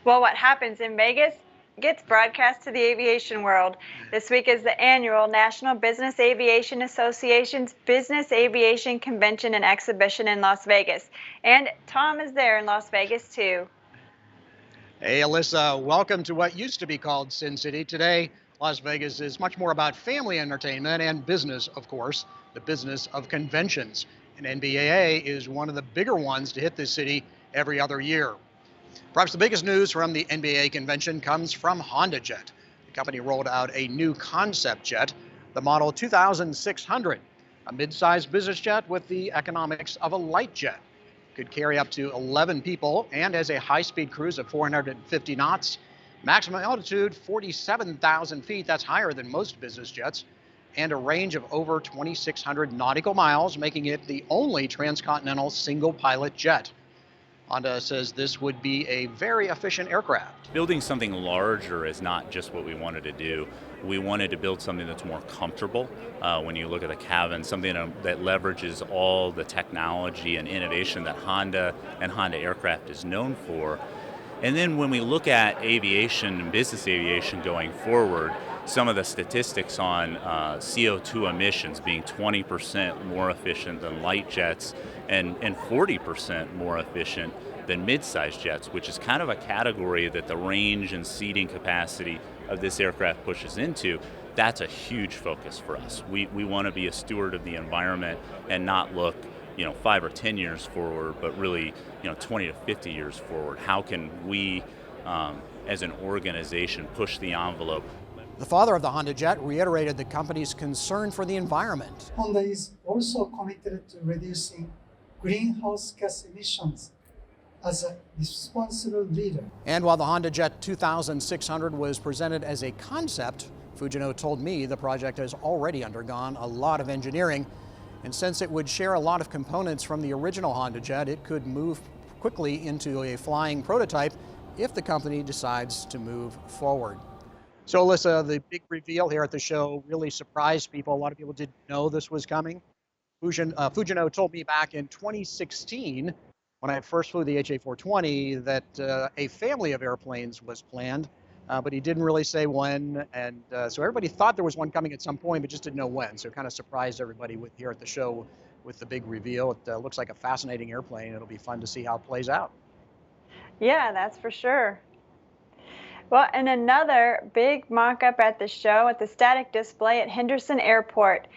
Well, what happens in Vegas gets broadcast to the aviation world. This week is the annual National Business Aviation Association's Business Aviation Convention and Exhibition in Las Vegas. And Tom is there in Las Vegas, too. Hey, Alyssa, welcome to what used to be called Sin City. Today, Las Vegas is much more about family entertainment and business, of course, the business of conventions. And NBAA is one of the bigger ones to hit this city every other year. Perhaps the biggest news from the NBAA convention comes from HondaJet. The company rolled out a new concept jet, the Model 2600, a mid-sized business jet with the economics of a light jet. Could carry up to 11 people and has a high-speed cruise of 450 knots, maximum altitude 47,000 feet, that's higher than most business jets, and a range of over 2,600 nautical miles, making it the only transcontinental single-pilot jet. Honda says this would be a very efficient aircraft. Building something larger is not just what we wanted to do. We wanted to build something that's more comfortable. When you look at the cabin, something that leverages all the technology and innovation that Honda and Honda Aircraft is known for. And then when we look at aviation and business aviation going forward, some of the statistics on CO2 emissions being 20% more efficient than light jets and 40% more efficient than mid-sized jets, which is kind of a category that the range and seating capacity of this aircraft pushes into. That's a huge focus for us. We want to be a steward of the environment and not look 5 or 10 years forward, but really 20 to 50 years forward. How can we as an organization push the envelope? The father of the HondaJet reiterated the company's concern for the environment. Honda is also committed to reducing greenhouse gas emissions as a responsible leader. And while the HondaJet 2600 was presented as a concept, Fujino told me the project has already undergone a lot of engineering. And since it would share a lot of components from the original HondaJet, it could move quickly into a flying prototype if the company decides to move forward. So Alyssa, the big reveal here at the show really surprised people. A lot of people didn't know this was coming. Fujino told me back in 2016, when I first flew the HA420, that a family of airplanes was planned, but he didn't really say when. And so everybody thought there was one coming at some point, but just didn't know when. So it kind of surprised everybody here at the show with the big reveal. It looks like a fascinating airplane. It'll be fun to see how it plays out. Yeah, that's for sure. Well, and another big mock-up at the show at the static display at Henderson Airport.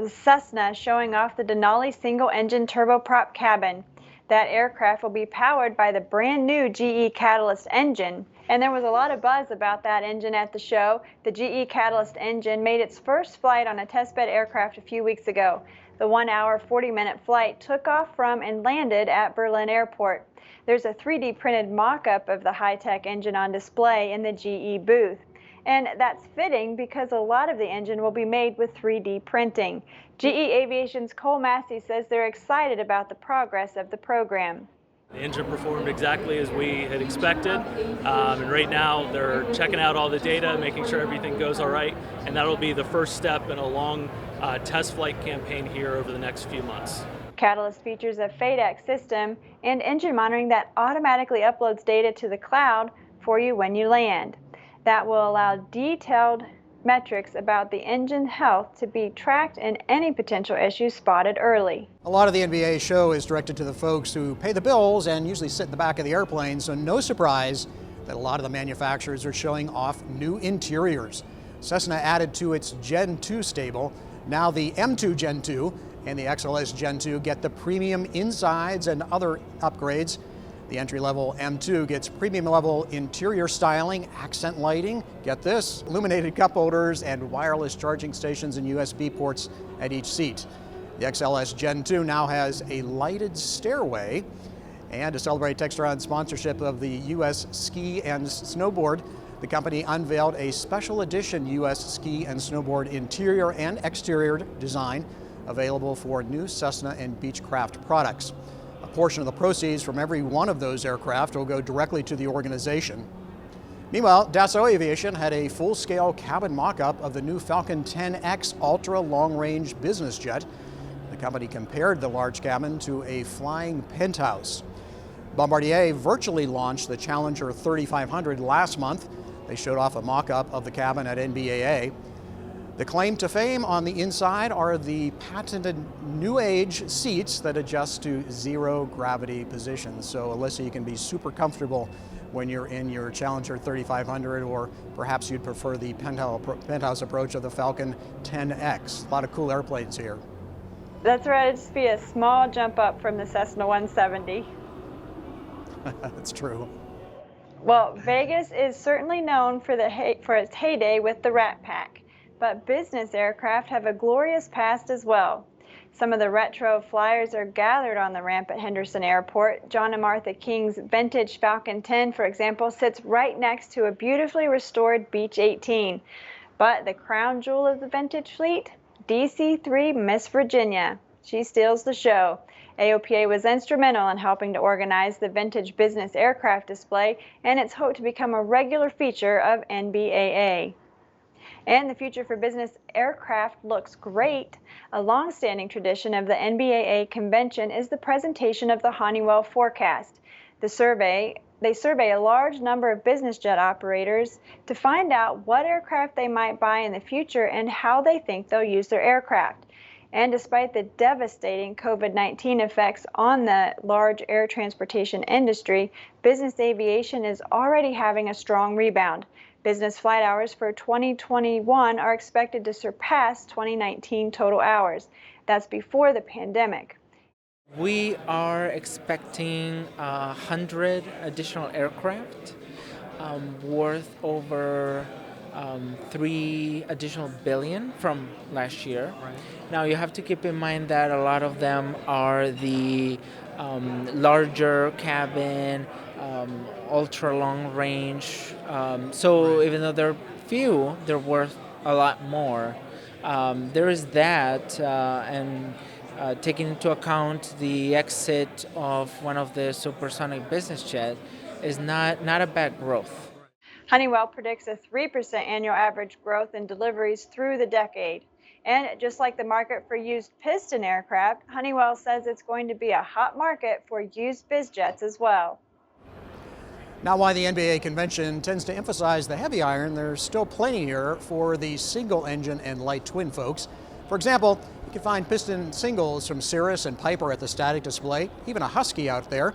Cessna showing off the Denali single-engine turboprop cabin. That aircraft will be powered by the brand new GE Catalyst engine. And there was a lot of buzz about that engine at the show. The GE Catalyst engine made its first flight on a testbed aircraft a few weeks ago. The 1-hour, 40-minute flight took off from and landed at Berlin Airport. There's a 3D printed mock-up of the high-tech engine on display in the GE booth. And that's fitting because a lot of the engine will be made with 3D printing. GE Aviation's Cole Massie says they're excited about the progress of the program. The engine performed exactly as we had expected, and right now they're checking out all the data, making sure everything goes all right, and that'll be the first step in a long test flight campaign here over the next few months. Catalyst features a FADEC system and engine monitoring that automatically uploads data to the cloud for you when you land. That will allow detailed metrics about the engine health to be tracked and any potential issues spotted early. A lot of the NBA show is directed to the folks who pay the bills and usually sit in the back of the airplane, so no surprise that a lot of the manufacturers are showing off new interiors. Cessna added to its Gen 2 stable. Now the M2 Gen 2 and the XLS Gen 2 get the premium insides and other upgrades. The entry-level M2 gets premium-level interior styling, accent lighting, get this, illuminated cup holders and wireless charging stations and USB ports at each seat. The XLS Gen 2 now has a lighted stairway. And to celebrate Textron's sponsorship of the U.S. Ski and Snowboard, the company unveiled a special edition U.S. ski and snowboard interior and exterior design available for new Cessna and Beechcraft products. A portion of the proceeds from every one of those aircraft will go directly to the organization. Meanwhile, Dassault Aviation had a full-scale cabin mock-up of the new Falcon 10X ultra long-range business jet. The company compared the large cabin to a flying penthouse. Bombardier virtually launched the Challenger 3500 last month. They showed off a mock-up of the cabin at NBAA. The claim to fame on the inside are the patented new age seats that adjust to zero gravity positions. So Alyssa, you can be super comfortable when you're in your Challenger 3500, or perhaps you'd prefer the penthouse approach of the Falcon 10X. A lot of cool airplanes here. That's right, it'd just be a small jump up from the Cessna 170. That's true. Well, Vegas is certainly known for its heyday with the Rat Pack, but business aircraft have a glorious past as well. Some of the retro flyers are gathered on the ramp at Henderson Airport. John and Martha King's vintage Falcon 10, for example, sits right next to a beautifully restored Beech 18. But the crown jewel of the vintage fleet? DC-3 Miss Virginia. She steals the show. AOPA was instrumental in helping to organize the vintage business aircraft display, and it's hoped to become a regular feature of NBAA. And the future for business aircraft looks great. A long-standing tradition of the NBAA convention is the presentation of the Honeywell forecast. They survey a large number of business jet operators to find out what aircraft they might buy in the future and how they think they'll use their aircraft. And despite the devastating COVID-19 effects on the large air transportation industry, business aviation is already having a strong rebound. Business flight hours for 2021 are expected to surpass 2019 total hours. That's before the pandemic. We are expecting 100 additional aircraft worth over $3 additional billion from last year. Right. Now you have to keep in mind that a lot of them are the larger cabin, ultra long range. So right. Even though they're few, they're worth a lot more. There is that, and taking into account the exit of one of the supersonic business jet is not a bad growth. Honeywell predicts a 3% annual average growth in deliveries through the decade. And just like the market for used piston aircraft, Honeywell says it's going to be a hot market for used biz jets as well. Now, while the NBAA convention tends to emphasize the heavy iron, there's still plenty here for the single engine and light twin folks. For example, you can find piston singles from Cirrus and Piper at the static display, even a Husky out there.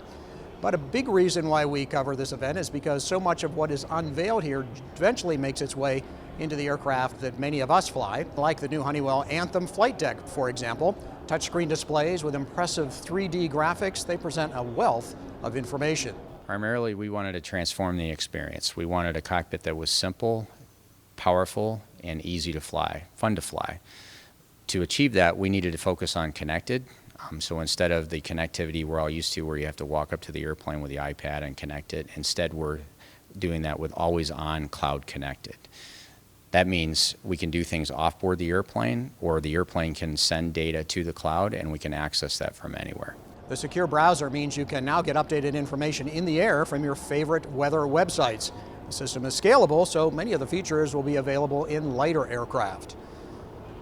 But a big reason why we cover this event is because so much of what is unveiled here eventually makes its way into the aircraft that many of us fly, like the new Honeywell Anthem flight deck, for example. Touchscreen displays with impressive 3D graphics, they present a wealth of information. Primarily, we wanted to transform the experience. We wanted a cockpit that was simple, powerful, and easy to fly, fun to fly. To achieve that, we needed to focus on connected. So instead of the connectivity we're all used to where you have to walk up to the airplane with the iPad and connect it, instead we're doing that with always on cloud connected. That means we can do things off board the airplane, or the airplane can send data to the cloud and we can access that from anywhere. The secure browser means you can now get updated information in the air from your favorite weather websites. The system is scalable, so many of the features will be available in lighter aircraft.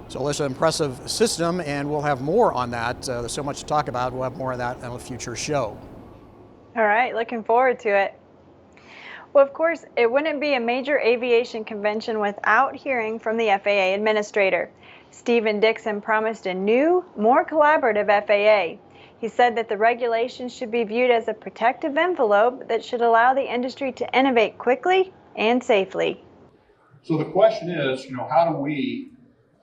So it's an impressive system, and we'll have more on that. There's so much to talk about. We'll have more of that on a future show. All right, looking forward to it. Well, of course, it wouldn't be a major aviation convention without hearing from the FAA administrator. Stephen Dickson promised a new, more collaborative FAA. He said that the regulations should be viewed as a protective envelope that should allow the industry to innovate quickly and safely. So the question is, how do we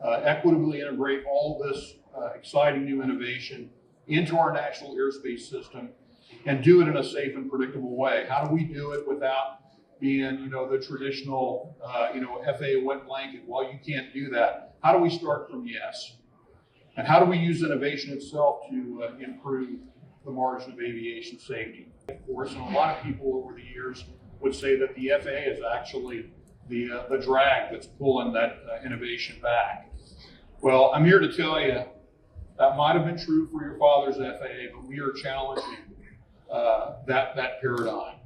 equitably integrate all this exciting new innovation into our national airspace system and do it in a safe and predictable way? How do we do it without being, the traditional, FAA wet blanket? Well, you can't do that. How do we start from yes? And how do we use innovation itself to improve the margin of aviation safety? Of course, and a lot of people over the years would say that the FAA is actually the drag that's pulling that innovation back. Well, I'm here to tell you that might have been true for your father's FAA, but we are challenging that paradigm.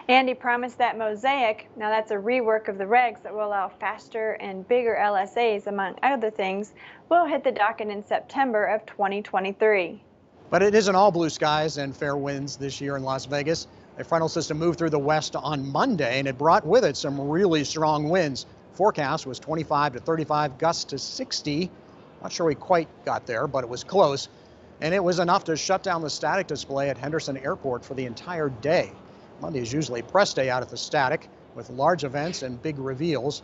And he promised that Mosaic, now that's a rework of the regs that will allow faster and bigger LSAs, among other things, will hit the docket in September of 2023. But it isn't all blue skies and fair winds this year in Las Vegas. A frontal system moved through the west on Monday, and it brought with it some really strong winds. Forecast was 25 to 35, gusts to 60. Not sure we quite got there, but it was close. And it was enough to shut down the static display at Henderson Airport for the entire day. Monday is usually press day out at the static with large events and big reveals.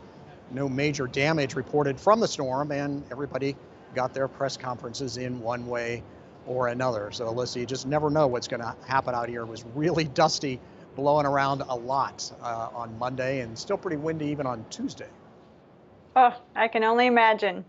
No major damage reported from the storm, and everybody got their press conferences in one way or another. So Alyssa, you just never know what's going to happen out here. It was really dusty, blowing around a lot on Monday, and still pretty windy even on Tuesday. Oh, I can only imagine.